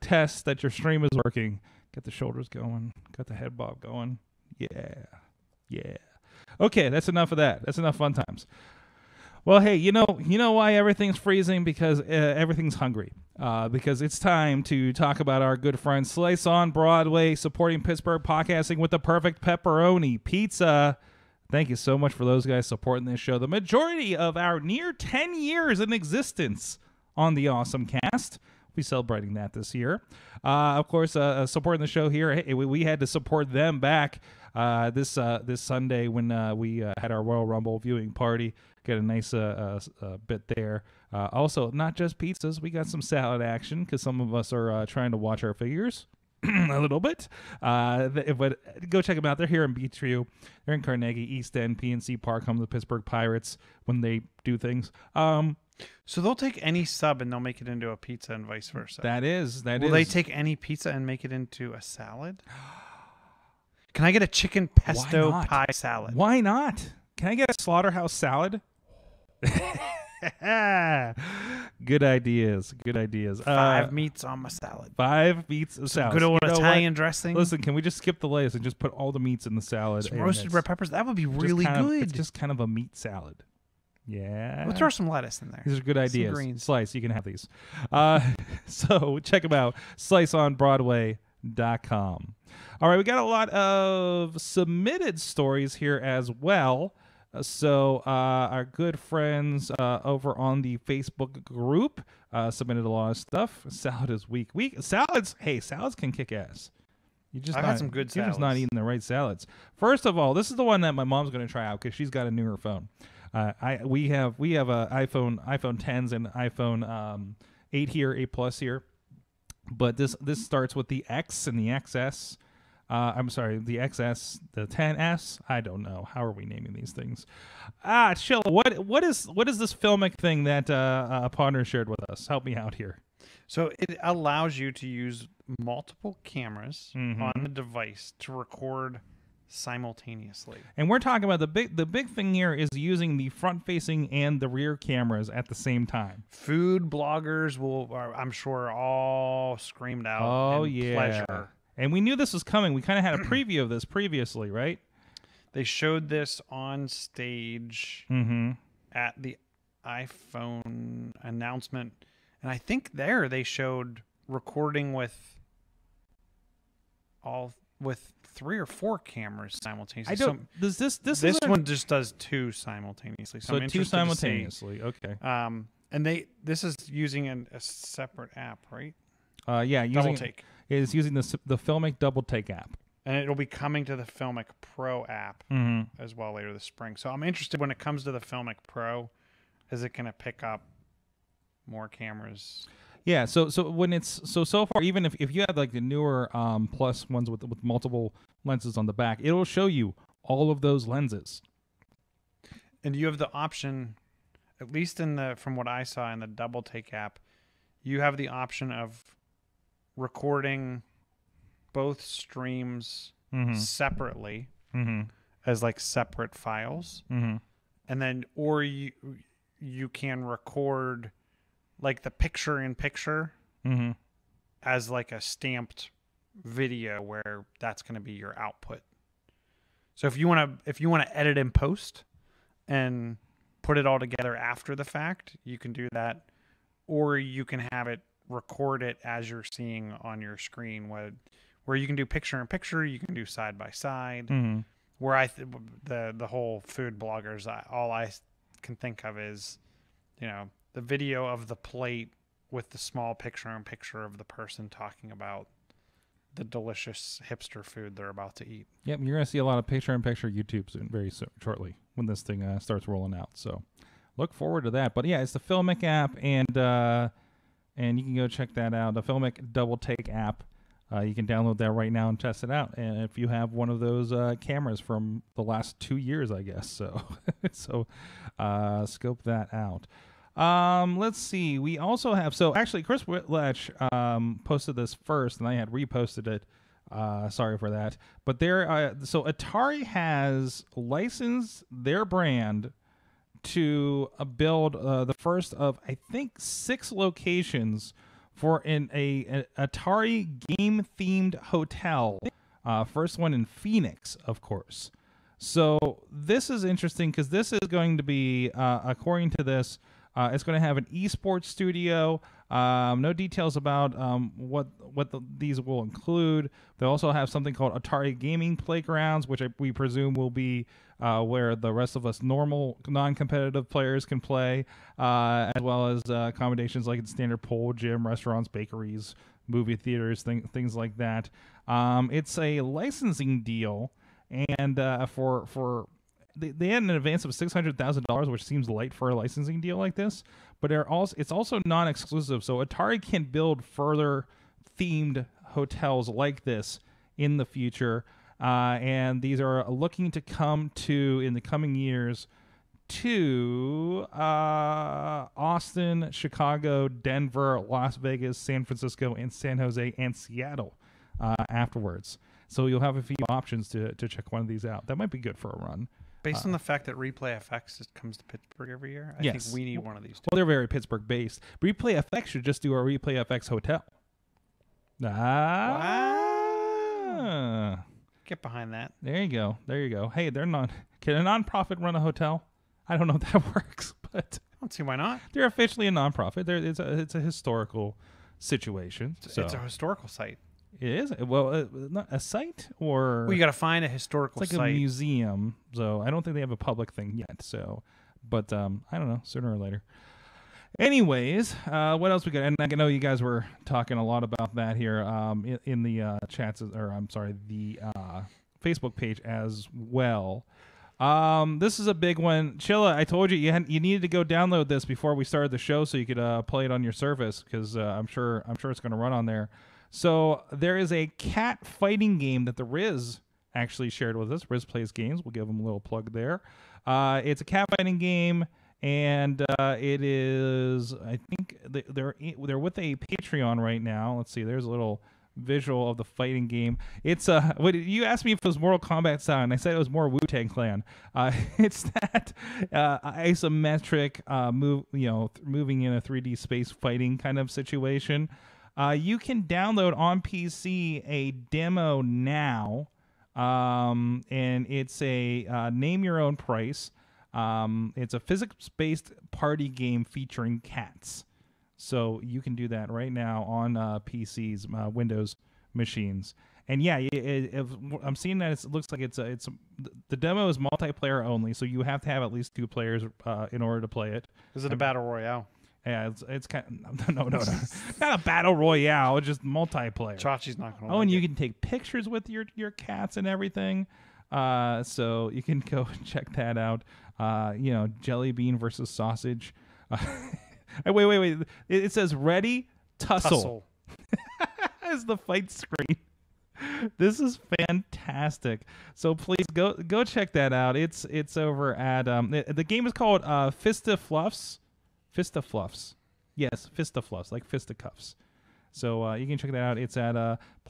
test that your stream is working. Get the shoulders going. Got the head bob going. Yeah. Okay, that's enough of that. That's enough fun times. Well, hey, you know why everything's freezing? Because everything's hungry. Because it's time to talk about our good friend Slice on Broadway, supporting Pittsburgh podcasting with the perfect pepperoni pizza. Thank you so much for those guys supporting this show. The majority of our near 10 years in existence on the AwesomeCast. We'll be celebrating that this year. Of course, supporting the show here. Hey, we had to support them back this Sunday when we had our Royal Rumble viewing party. Get a nice bit there. Also, not just pizzas. We got some salad action because some of us are trying to watch our figures a little bit. But go check them out. They're here in Beechview. They're in Carnegie, East End, PNC Park, home of the Pittsburgh Pirates when they do things. So they'll take any sub and they'll make it into a pizza and vice versa. Will they take any pizza and make it into a salad? Can I get a chicken pesto pie salad? Why not? Can I get a slaughterhouse salad? Good ideas. 5 meats on my salad. 5 meats of salad. Good old Italian dressing. Listen, can we just skip the lettuce and just put all the meats in the salad? Some roasted red peppers. That would be really good. It's just kind of a meat salad. Yeah. We'll throw some lettuce in there. These are good ideas. Greens. Slice, you can have these. So check them out. SliceOnBroadway.com. All right, we got a lot of submitted stories here as well. So our good friends over on the Facebook group submitted a lot of stuff. Salad is weak. Salads can kick ass. I've had some good salads. You're just not eating the right salads. First of all, this is the one that my mom's going to try out because she's got a newer phone. We have a iPhone 10s and iPhone 8 here, 8 Plus here. But this starts with the X and the XS. I'm sorry, the XS, the 10S. I don't know. How are we naming these things? Chill. What is this filmic thing that a partner shared with us? Help me out here. So it allows you to use multiple cameras on the device to record simultaneously. And we're talking about the big thing here is using the front-facing and the rear cameras at the same time. Food bloggers I'm sure, all screamed out pleasure. And we knew this was coming. We kind of had a preview of this previously, right? They showed this on stage at the iPhone announcement. And I think there they showed recording with 3 or 4 cameras simultaneously. This one just does 2 simultaneously. So 2 simultaneously. Okay. And this is using a separate app, right? Double Take. It is using the Filmic Double Take app. And it'll be coming to the Filmic Pro app as well later this spring. So I'm interested when it comes to the Filmic Pro, is it going to pick up more cameras? Yeah, so when it's so far, even if you have like the newer Plus ones with multiple lenses on the back, it'll show you all of those lenses. And you have the option, at least from what I saw in the Double Take app, you have the option of recording both streams separately as like separate files, and then or you can record like the picture-in-picture as like a stamped video where that's going to be your output. So if you want to edit in post and put it all together after the fact, you can do that, or you can have it record it as you're seeing on your screen, where you can do picture-in-picture, you can do side-by-side. Where the whole food bloggers, all I can think of is, the video of the plate with the small picture-in-picture of the person talking about the delicious hipster food they're about to eat. Yep, you're going to see a lot of picture-in-picture YouTube soon, very shortly when this thing starts rolling out. So look forward to that. But yeah, it's the Filmic app, and you can go check that out. The Filmic Double Take app. You can download that right now and test it out. And if you have one of those cameras from the last 2 years, I guess. So scope that out. Let's see. We also have, so actually Chris Whitlatch posted this first, and I had reposted it. Sorry for that. But so Atari has licensed their brand to build the first of, I think, 6 locations for an Atari game-themed hotel. First one in Phoenix, of course. So this is interesting because this is going to be, according to this, it's going to have an esports studio. No details about what these will include. They also have something called Atari Gaming Playgrounds, which we presume will be where the rest of us normal non-competitive players can play, as well as accommodations like standard pool, gym, restaurants, bakeries, movie theaters, things like that. It's a licensing deal, and they had an advance of $600,000, which seems light for a licensing deal like this. But it's also non-exclusive, so Atari can build further themed hotels like this in the future. And these are looking to come to, in the coming years, to Austin, Chicago, Denver, Las Vegas, San Francisco, and San Jose, and Seattle afterwards. So you'll have a few options to check one of these out. That might be good for a run. Based on the fact that Replay FX comes to Pittsburgh every year, I think we need one of these two. Well, they're very Pittsburgh-based. Replay FX should just do a Replay FX hotel. Wow. Get behind that. There you go. Hey, can a nonprofit run a hotel? I don't know if that works, but I don't see why not. They're officially a nonprofit. It's a historical situation. It's a historical site. It is. Well, not a site, or you got to find a historical site. It's like a museum, so I don't think they have a public thing yet. So, but I don't know. Sooner or later. Anyways, what else we got? And I know you guys were talking a lot about that here in the chats, or I'm sorry, the Facebook page as well. This is a big one. Chilla, I told you you needed to go download this before we started the show so you could play it on your Surface, because I'm sure it's going to run on there. So there is a cat fighting game that the Riz actually shared with us. Riz Plays Games. We'll give him a little plug there. It's a cat fighting game, and it is, I think they're with a Patreon right now. Let's see. There's a little visual of the fighting game. It's you asked me if it was Mortal Kombat style, and I said it was more Wu-Tang Clan. It's that isometric moving in a 3D space fighting kind of situation. You can download on PC a demo now, and it's a name your own price. It's a physics-based party game featuring cats. So you can do that right now on PCs, Windows machines. And yeah, I'm seeing that it looks like the demo is multiplayer only, so you have to have at least 2 players in order to play it. Is it a battle royale? Yeah, it's kind of, no, not a battle royale. It's just multiplayer. Chachi's not going to. Oh, and you can take pictures with your cats and everything. So you can go check that out. Jelly bean versus sausage. Wait. It says ready, tussle. As the fight screen. This is fantastic. So please go check that out. It's over at the game is called Fistafluffs. Fistafluffs. Yes, Fistafluffs, like fisticuffs. So you can check that out. It's at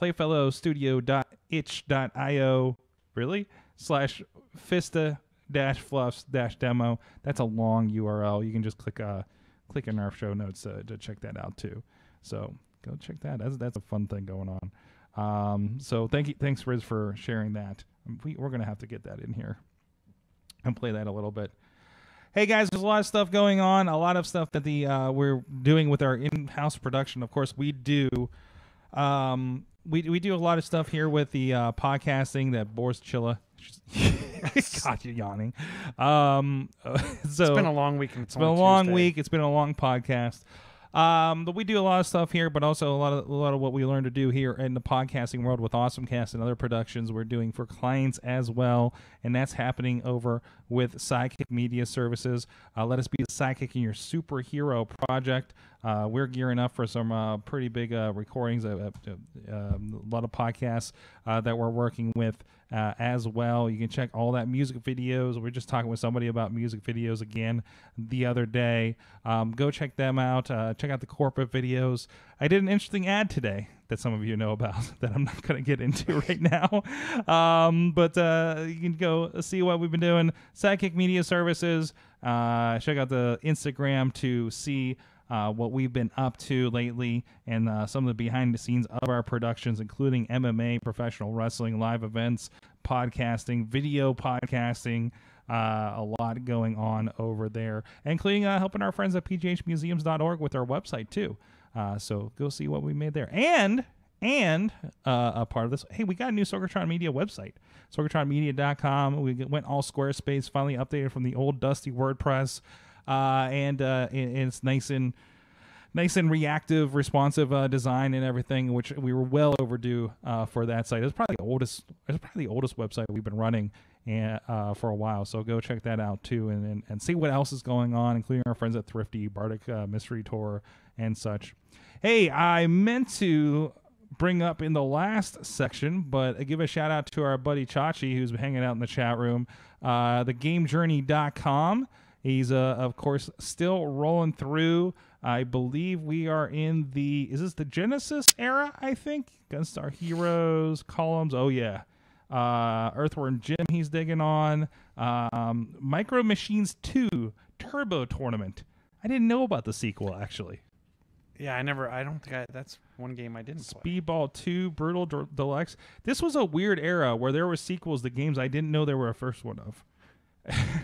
playfellowstudio.itch.io. Really? /Fista-Fluffs-demo. That's a long URL. You can just click in our show notes to check that out too. So go check that. That's a fun thing going on. So thanks Riz for sharing that. We're gonna have to get that in here and play that a little bit. Hey guys, there's a lot of stuff going on. A lot of stuff that we're doing with our in-house production. Of course, we do. We do a lot of stuff here with the podcasting that bores Chilla. God, you're yawning. So it's been a long week. It's been a long week. It's been a long podcast. But we do a lot of stuff here, but also a lot of what we learn to do here in the podcasting world with AwesomeCast and other productions we're doing for clients as well, and that's happening over with Sidekick Media Services. Let us be the sidekick in your superhero project. We're gearing up for some pretty big recordings, a lot of podcasts that we're working with as well. You can check all that music videos. We're just talking with somebody about music videos again the other day. Go check them out. Check out the corporate videos. I did an interesting ad today that some of you know about that I'm not going to get into right now. But you can go see what we've been doing. Sidekick Media Services. Check out the Instagram to see what we've been up to lately, and some of the behind the scenes of our productions, including MMA, professional wrestling, live events, podcasting, video podcasting. A lot going on over there, including helping our friends at pghmuseums.org with our website too. So go see what we made there. And a part of this, hey, we got a new Sorgatron Media website, sorgatronmedia.com. We went all Squarespace, finally updated from the old dusty WordPress, and it's nice and reactive, responsive design and everything, which we were well overdue for that site. It's probably the oldest website we've been running for a while. So go check that out too, and see what else is going on, including our friends at Thrifty, Bardic Mystery Tour, and such. Hey, I meant to bring up in the last section, but I give a shout out to our buddy Chachi, who's hanging out in the chat room, thegamejourney.com. He's of course still rolling through. I believe we are in is this the Genesis era, I think? Gunstar Heroes, Columns, oh yeah. Earthworm Jim he's digging on. Micro Machines 2 Turbo Tournament. I didn't know about the sequel, actually. Yeah, that's one game I didn't play. Speedball 2 Brutal Deluxe. This was a weird era where there were sequels to games I didn't know there were a first one of.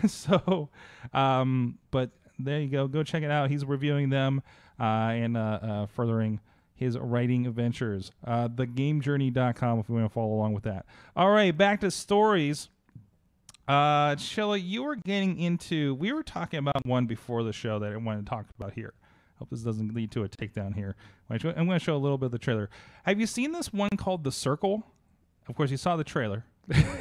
So, but there you go. Go check it out. He's reviewing them and furthering his writing ventures. Thegamejourney.com if you want to follow along with that. All right, back to stories. Shella, you were we were talking about one before the show that I wanted to talk about here. Hope this doesn't lead to a takedown here. I'm going to show a little bit of the trailer. Have you seen this one called The Circle? Of course, you saw the trailer.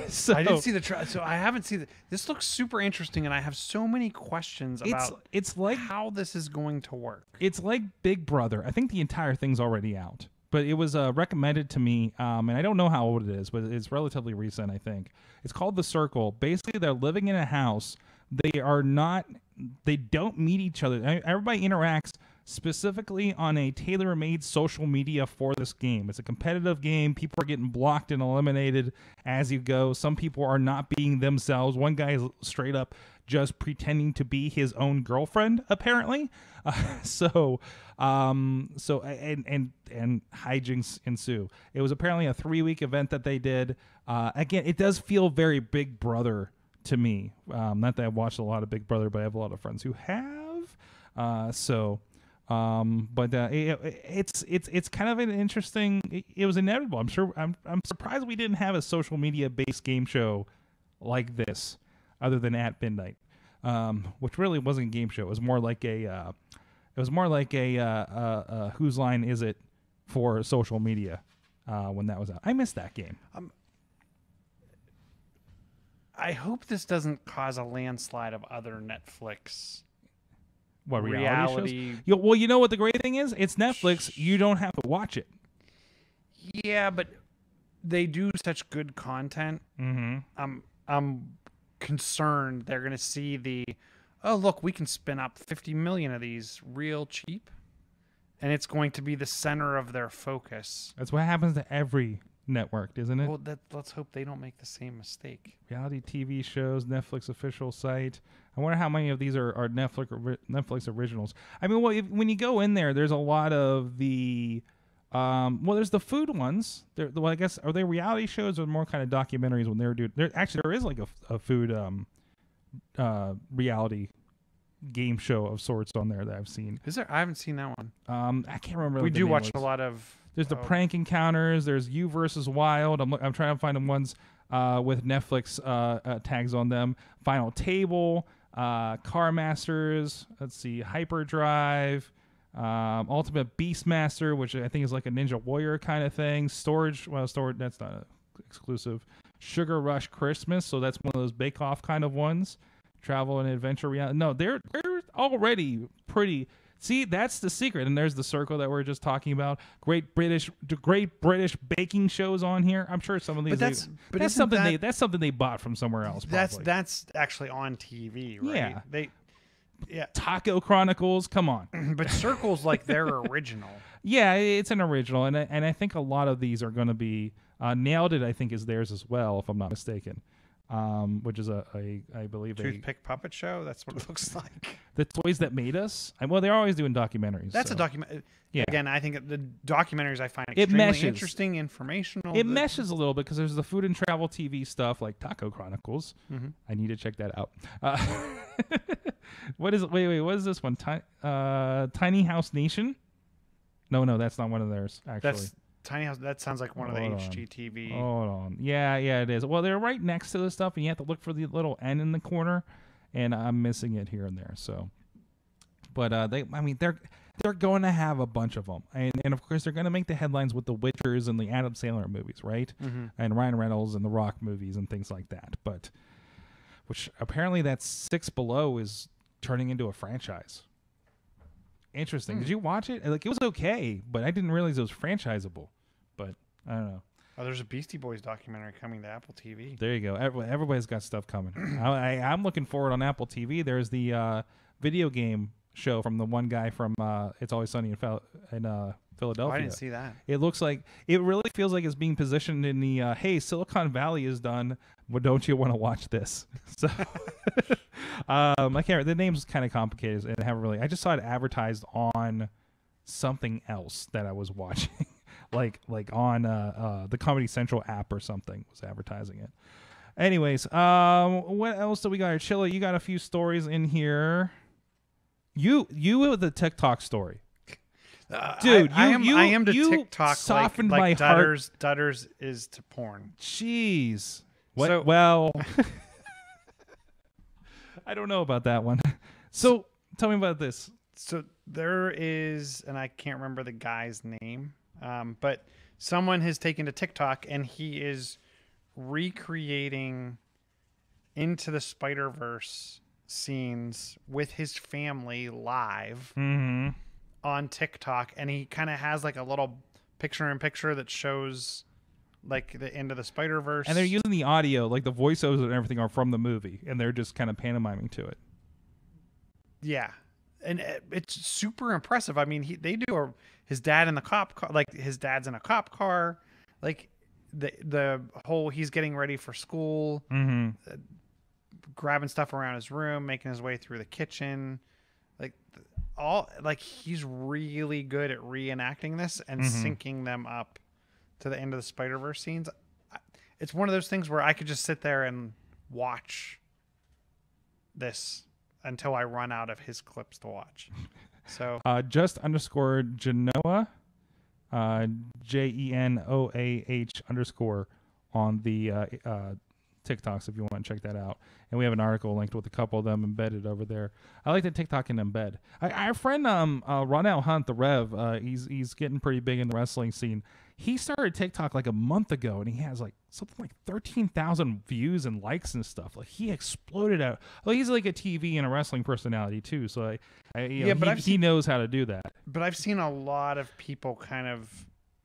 So, I did see the trailer, so I haven't seen it. This looks super interesting, and I have so many questions about it's like how this is going to work. It's like Big Brother. I think the entire thing's already out, but it was recommended to me, and I don't know how old it is, but it's relatively recent, I think. It's called The Circle. Basically, they're living in a house. They don't meet each other. Everybody interacts specifically on a tailor-made social media for this game. It's a competitive game. People are getting blocked and eliminated as you go. Some people are not being themselves. One guy is straight up just pretending to be his own girlfriend, apparently. So hijinks ensue. It was apparently a 3-week event that they did. Again, it does feel very Big Brother to me. Not that I've watched a lot of Big Brother, but I have a lot of friends who have. It's kind of an interesting. It was inevitable. I'm surprised we didn't have a social media based game show like this, other than at midnight, which really wasn't a game show. It was more like a Whose Line Is It for social media when that was out. I missed that game. I hope this doesn't cause a landslide of other Netflix. What, reality shows? Well, you know what the great thing is? It's Netflix. You don't have to watch it. Yeah, but they do such good content. Mm-hmm. I'm concerned they're going to see look, we can spin up 50 million of these real cheap, and it's going to be the center of their focus. That's what happens to every network, isn't it? Well, let's hope they don't make the same mistake. Reality TV shows, Netflix official site. I wonder how many of these are Netflix originals. I mean, well, when you go in there, there's a lot of the there's the food ones. I guess, are they reality shows or more kind of documentaries when they're doing? There is like a food reality game show of sorts on there that I've seen. Is there? I haven't seen that one. I can't remember. We do watch a lot of. There's the prank encounters. There's You versus Wild. I'm trying to find them ones with Netflix tags on them. Final Table, Car Masters. Let's see, Hyperdrive, Ultimate Beastmaster, which I think is like a Ninja Warrior kind of thing. Storage. That's not exclusive. Sugar Rush Christmas. So that's one of those Bake Off kind of ones. Travel and adventure reality. No, they're already pretty. See, that's the secret, and there's The Circle that we're just talking about. Great British baking shows on here. I'm sure some of these. That's something they bought from somewhere else. That's actually on TV, right? Yeah. Taco Chronicles. Come on. But Circle's like their original. Yeah, it's an original, and I think a lot of these are going to be Nailed It. I think is theirs as well, if I'm not mistaken. which is I believe Toothpick Puppet Show. That's what it looks like. The Toys That Made Us. Well, they're always doing documentaries. That's so. a document. Yeah. Again, I think the documentaries I find It extremely meshes. interesting, informational. It meshes a little bit because there's the food and travel TV stuff like Taco Chronicles. Mm-hmm. I need to check that out. What is it? Wait, what is this one? Tiny House Nation? No, that's not one of theirs, actually. That's Tiny House. That sounds like one of the HGTV. Hold on. Yeah, it is. Well, they're right next to the stuff, and you have to look for the little N in the corner, and I'm missing it here and there. So, but they're going to have a bunch of them, and of course they're going to make the headlines with the Witchers and the Adam Sandler movies, right? Mm-hmm. And Ryan Reynolds and the Rock movies and things like that. But which apparently that Six Below is turning into a franchise. Interesting. Did you watch it? Like, it was okay, but I didn't realize it was franchisable. But I don't know. Oh, there's a Beastie Boys documentary coming to Apple TV. There you go. Everybody's got stuff coming. I'm looking forward on Apple TV. There's the video game show from the one guy from It's Always Sunny in Philadelphia. Oh, I didn't see that. It looks like it really feels like it's being positioned in the hey, Silicon Valley is done. Well, don't you want to watch this? So I can't. The name's kind of complicated and I haven't really. I just saw it advertised on something else that I was watching, like on the Comedy Central app or something was advertising it. Anyways, what else do we got here? Chilla, you got a few stories in here. You with the TikTok story. Dude, I am to you TikTok softened like my heart. Dutters is to porn. Jeez. What? So, well, I don't know about that one. So tell me about this. So there is, and I can't remember the guy's name, but someone has taken to TikTok and he is recreating Into the Spider-Verse scenes with his family live on TikTok, and he kind of has like a little picture-in-picture that shows like the end of the Spider-Verse. And they're using the audio, like the voiceovers and everything are from the movie, and they're just kind of pantomiming to it. Yeah. And it's super impressive. I mean, they do his dad in the cop car, like his dad's in a cop car, like the whole he's getting ready for school, grabbing stuff around his room, making his way through the kitchen, like he's really good at reenacting this and syncing them up to the end of the Spider-Verse scenes. It's one of those things where I could just sit there and watch this until I run out of his clips to watch. So just underscore Genoa, JENOAH_ on the TikToks if you want to check that out. And we have an article linked with a couple of them embedded over there. I like the TikTok and embed. Our friend Ronell Hunt, the Rev, he's getting pretty big in the wrestling scene. He started TikTok like a month ago, and he has like something like 13,000 views and likes and stuff. Like he exploded out. Well, he's like a TV and a wrestling personality too, so he knows how to do that. But I've seen a lot of people kind of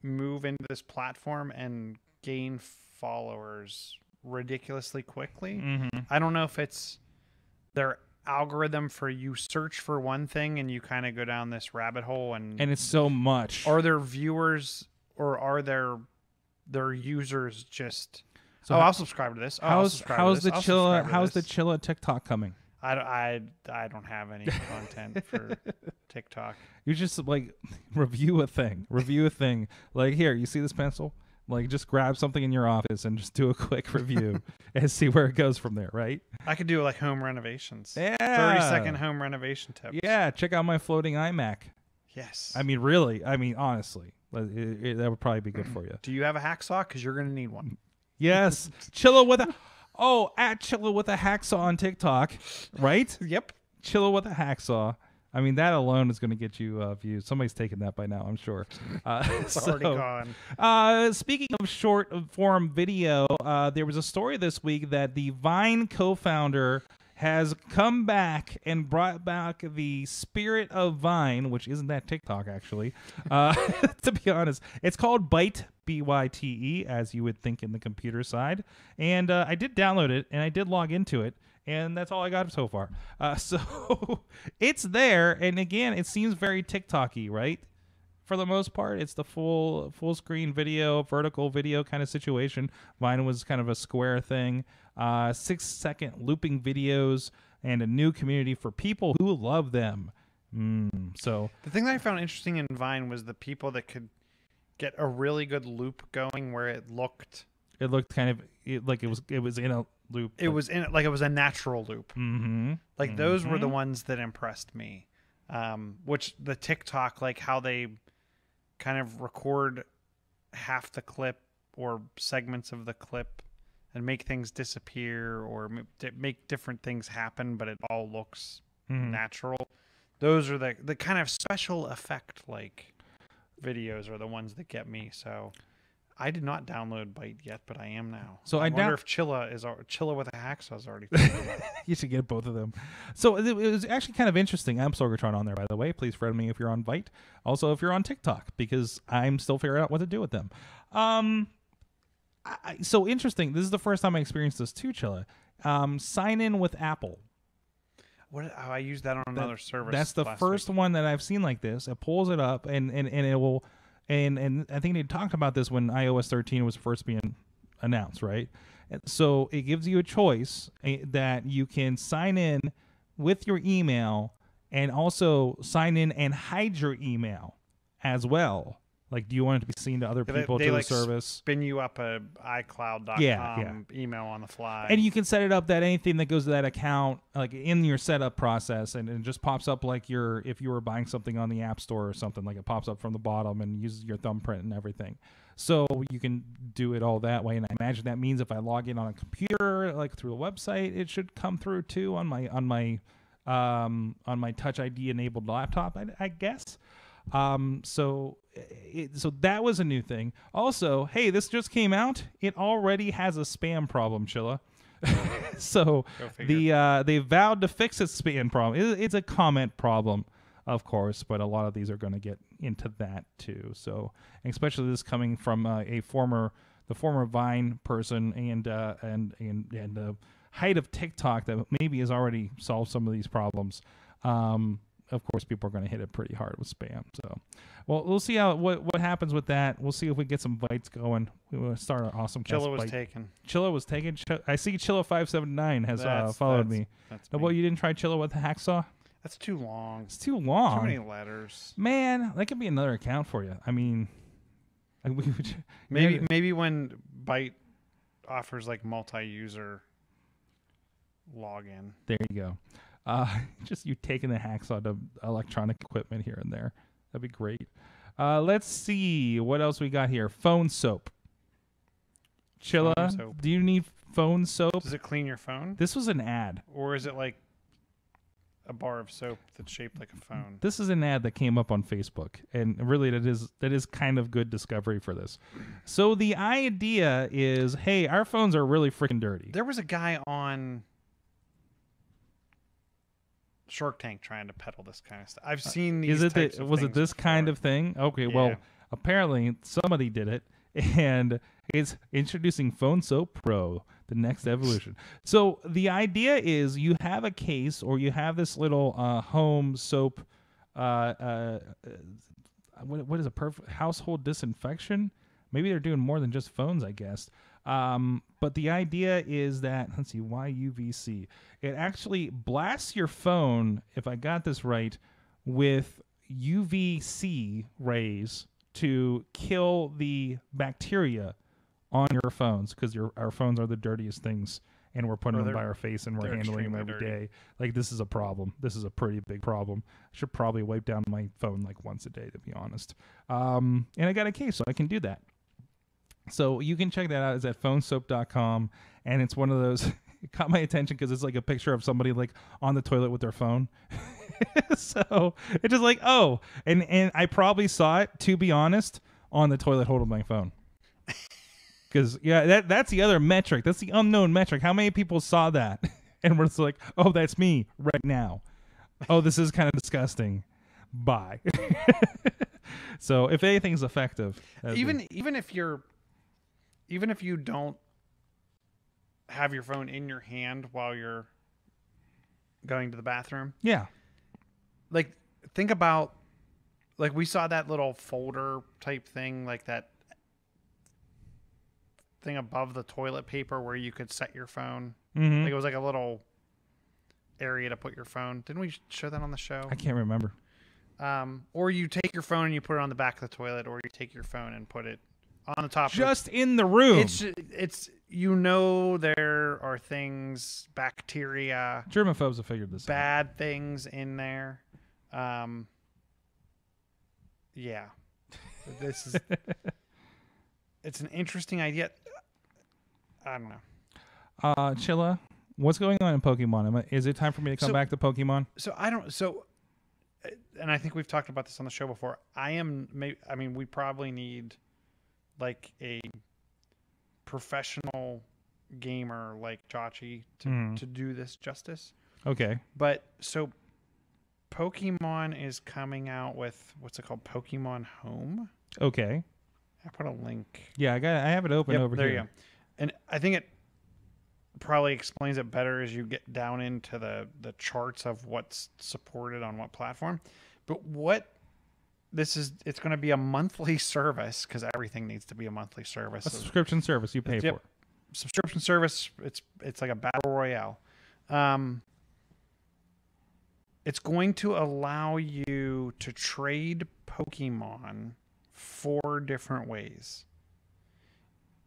move into this platform and gain followers ridiculously quickly. I don't know if it's their algorithm for you search for one thing and you kind of go down this rabbit hole, and it's so much. Are their viewers or are their users just I'll subscribe to this. How's the Chilla TikTok coming? I don't have any content for TikTok. You just like review a thing. Like, here, you see this pencil? Like, just grab something in your office and just do a quick review and see where it goes from there, right? I could do like home renovations. Yeah. 30-second home renovation tips. Yeah, check out my floating iMac. Yes. I mean, really. I mean, honestly. That would probably be good for you. Do you have a hacksaw? Because you're going to need one. Yes. Chilla with a hacksaw on TikTok, right? Yep. Chilla with a hacksaw. I mean, that alone is going to get you views. Somebody's taken that by now, I'm sure. It's already gone. Speaking of short form video, there was a story this week that the Vine co-founder has come back and brought back the spirit of Vine, which isn't that TikTok, actually. To be honest, it's called Byte, BYTE, as you would think in the computer side. And I did download it, and I did log into it. And that's all I got so far. So it's there. And again, it seems very TikTok-y, right? for the most part. It's the full screen video, vertical video kind of situation. Vine was kind of a square thing. 6-second looping videos and a new community for people who love them. So the thing that I found interesting in Vine was the people that could get a really good loop going where it looked kind of like it was in a loop. It was a natural loop. Mm-hmm. Like those were the ones that impressed me. Which the TikTok, like how they kind of record half the clip or segments of the clip and make things disappear or make different things happen, but it all looks natural. Those are the kind of special effect like videos are the ones that get me. So I did not download Byte yet, but I am now. So I wonder if Chilla with a Hacksaw is already. You should get both of them. So it was actually kind of interesting. I'm Sorgatron on there, by the way. Please friend me if you're on Byte. Also, if you're on TikTok, because I'm still figuring out what to do with them. So interesting. This is the first time I experienced this too, Chilla. Sign in with Apple. I used that on another service. That's the first one that I've seen like this. It pulls it up and it will, and I think they talked about this when iOS 13 was first being announced, right? And so it gives you a choice that you can sign in with your email and also sign in and hide your email as well. Like, do you want it to be seen to other people to the service? Spin you up a iCloud.com email on the fly. And you can set it up that anything that goes to that account, like in your setup process, and it just pops up like if you were buying something on the App Store or something, like it pops up from the bottom and uses your thumbprint and everything. So you can do it all that way. And I imagine that means if I log in on a computer, like through the website, it should come through too on my Touch ID enabled laptop, I guess. So that was a new thing. Also, hey, this just came out. It already has a spam problem, Chilla. So they vowed to fix its spam problem. It's a comment problem, of course, but a lot of these are going to get into that too. So, especially this coming from the former Vine person and the height of TikTok that maybe has already solved some of these problems. Of course, people are going to hit it pretty hard with spam. So, well, we'll see what happens with that. We'll see if we get some bites going. We will start our awesome cast. Chilla was taken. I see Chilla579 has followed me. Well, you didn't try Chilla with the Hacksaw? That's too long. It's too long. Too many letters. Man, that could be another account for you. I mean, maybe when Byte offers like multi-user login. There you go. Just you taking the Hacksaw to electronic equipment here and there. That'd be great. Let's see what else we got here. Phone soap. Chilla, do you need phone soap? Does it clean your phone? This was an ad. Or is it like a bar of soap that's shaped like a phone? This is an ad that came up on Facebook, and really that is kind of good discovery for this. So the idea is, hey, our phones are really freaking dirty. There was a guy on Shark Tank trying to peddle this kind of stuff. I've seen these. Was it this kind of thing? Okay, yeah. Well, apparently somebody did it, and it's introducing Phone Soap Pro, the next evolution. So the idea is you have a case or you have this little home soap. What is a perfect household disinfection? Maybe they're doing more than just phones, I guess. But the idea is that, let's see, why UVC? It actually blasts your phone, if I got this right, with UVC rays to kill the bacteria on your phones, because our phones are the dirtiest things, and we're putting them by our face and we're handling them every day. Like, this is a problem. This is a pretty big problem. I should probably wipe down my phone like once a day, to be honest. And I got a case, so I can do that. So you can check that out. It's at phonesoap.com, and it's one of those. It caught my attention because it's like a picture of somebody like on the toilet with their phone. So it's just like, oh, and I probably saw it, to be honest, on the toilet holding my phone. Because that's the other metric. That's the unknown metric. How many people saw that and were just like, oh, that's me right now. Oh, this is kind of disgusting. Bye. So if anything's effective, even if you don't have your phone in your hand while you're going to the bathroom. Yeah. Like, think about like we saw that little folder type thing, like that thing above the toilet paper where you could set your phone. Mm-hmm. Like it was like a little area to put your phone. Didn't we show that on the show? I can't remember. Or you take your phone and you put it on the back of the toilet, or you take your phone and put it on the top. Just in the room. It's there are things, bacteria, Germaphobes have figured this out. bad things in there. Yeah, this is. It's an interesting idea. I don't know. Chilla, what's going on in Pokemon? Is it time for me to come back to Pokemon? And I think we've talked about this on the show before. We probably need like a professional gamer like Chachi to do this justice. Okay. But so Pokemon is coming out with, what's it called? Pokemon Home. Okay. I put a link. Yeah, I have it open over there here. You go. And I think it probably explains it better as you get down into the charts of what's supported on what platform. But what this is, it's going to be a monthly service, because everything needs to be a monthly service. A subscription service you pay for. Subscription service. It's like a battle royale. It's going to allow you to trade Pokemon 4 different ways.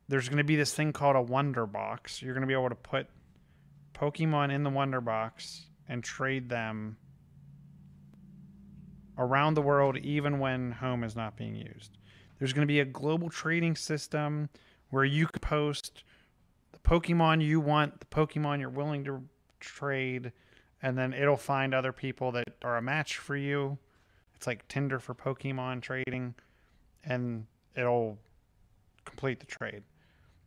There's going to be this thing called a Wonder Box. You're going to be able to put Pokemon in the Wonder Box and trade them around the world, even when home is not being used. There's going to be a global trading system where you can post the Pokemon you want, the Pokemon you're willing to trade, and then it'll find other people that are a match for you. It's like Tinder for Pokemon trading, and it'll complete the trade.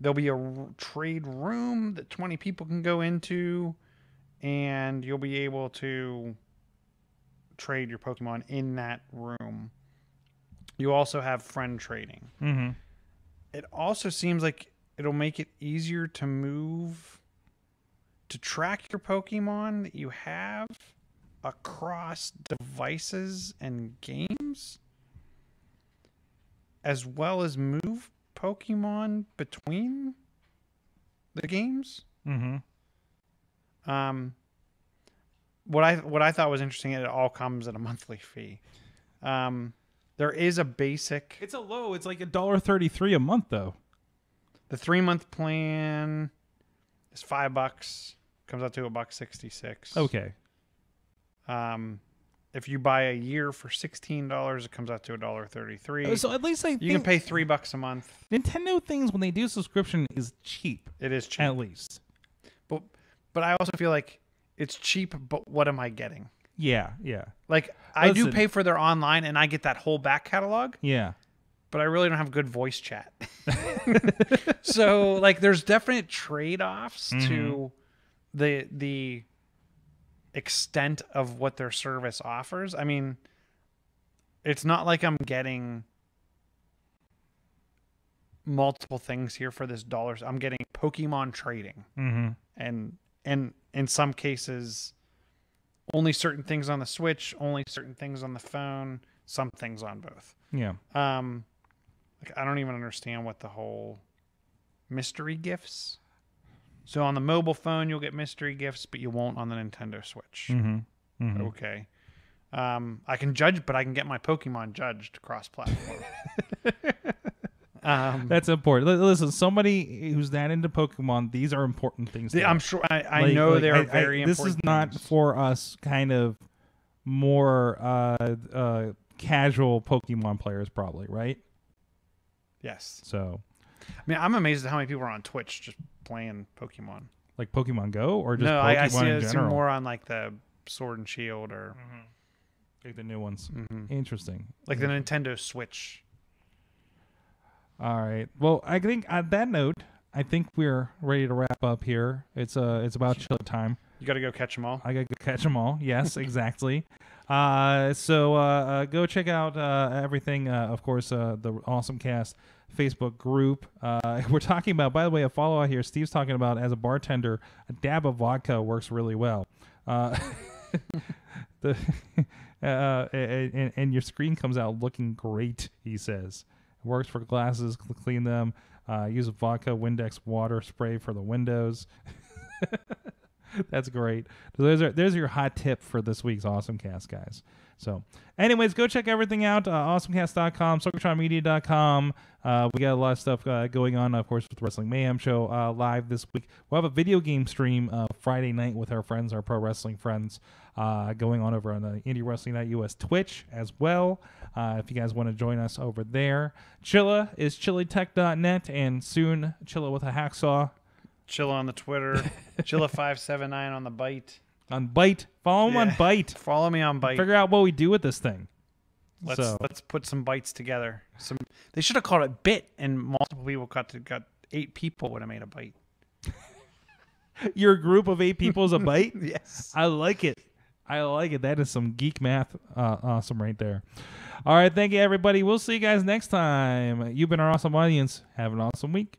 There'll be a trade room that 20 people can go into, and you'll be able to trade your Pokemon in that room. You also have friend trading. Mm-hmm. It also seems like it'll make it easier to track your Pokemon that you have across devices and games, as well as move Pokemon between the games. Mm-hmm. What I thought was interesting, it all comes at a monthly fee. There is a basic. It's like $1.33 a month though. The 3-month plan is $5. Comes out to $1.66. Okay. If you buy a year for $16, it comes out to $1.33. So at least you can pay $3 a month. Nintendo things when they do subscription is cheap. It is cheap, at least. But I also feel like it's cheap. But what am I getting? Yeah. Like I do pay for their online, and I get that whole back catalog. Yeah. But I really don't have good voice chat. So like, there's definite trade-offs to the extent of what their service offers. I mean, it's not like I'm getting multiple things here for this $1. I'm getting Pokemon trading, and in some cases, only certain things on the Switch, only certain things on the phone, some things on both. Yeah. Like I don't even understand what the whole mystery gifts. So on the mobile phone, you'll get mystery gifts, but you won't on the Nintendo Switch. Okay. I can judge, but I can get my Pokemon judged cross-platform. That's important. Listen, somebody who's that into Pokemon, these are important things. I'm sure. I know they're very important. This is not for us kind of more casual Pokemon players, probably, right? Yes. So, I mean, I'm amazed at how many people are on Twitch just playing Pokemon. Like Pokemon Go, or just no? Pokemon I see in general? more on like the Sword and Shield, or like the new ones. Interesting. Like the Nintendo Switch. All right. Well, I think on that note, I think we're ready to wrap up here. It's about chill time. You got to go catch them all. I got to go catch them all. Yes, exactly. So go check out everything. Of course, the AwesomeCast Facebook group. We're talking about, by the way, a follow out here. Steve's talking about, as a bartender, a dab of vodka works really well. and your screen comes out looking great, he says. It works for glasses, clean them. Use a vodka Windex water spray for the windows. That's great. So there's your hot tip for this week's AwesomeCast, guys. So, anyways, go check everything out. AwesomeCast.com, SorgatronMedia.com. We got a lot of stuff going on, of course, with the Wrestling Mayhem Show live this week. We'll have a video game stream Friday night with our friends, our pro wrestling friends, going on over on the Indie Wrestling Night US Twitch as well. If you guys want to join us over there. Chilla is chillytech.net, and soon Chilla with a hacksaw. Chilla on the Twitter. Chilla579 on the Byte. On Byte. Follow him on Byte. Follow me on Byte. Figure out what we do with this thing. Let's put some bytes together. They should have called it Bit, and multiple people got 8 people would have made a byte. Your group of 8 people is a byte? Yes. I like it. That is some geek math. Awesome right there. All right. Thank you, everybody. We'll see you guys next time. You've been our awesome audience. Have an awesome week.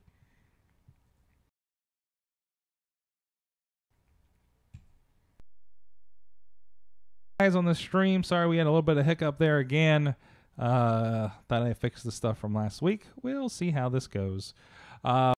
Guys on the stream, sorry we had a little bit of hiccup there again. Thought I fixed the stuff from last week. We'll see how this goes.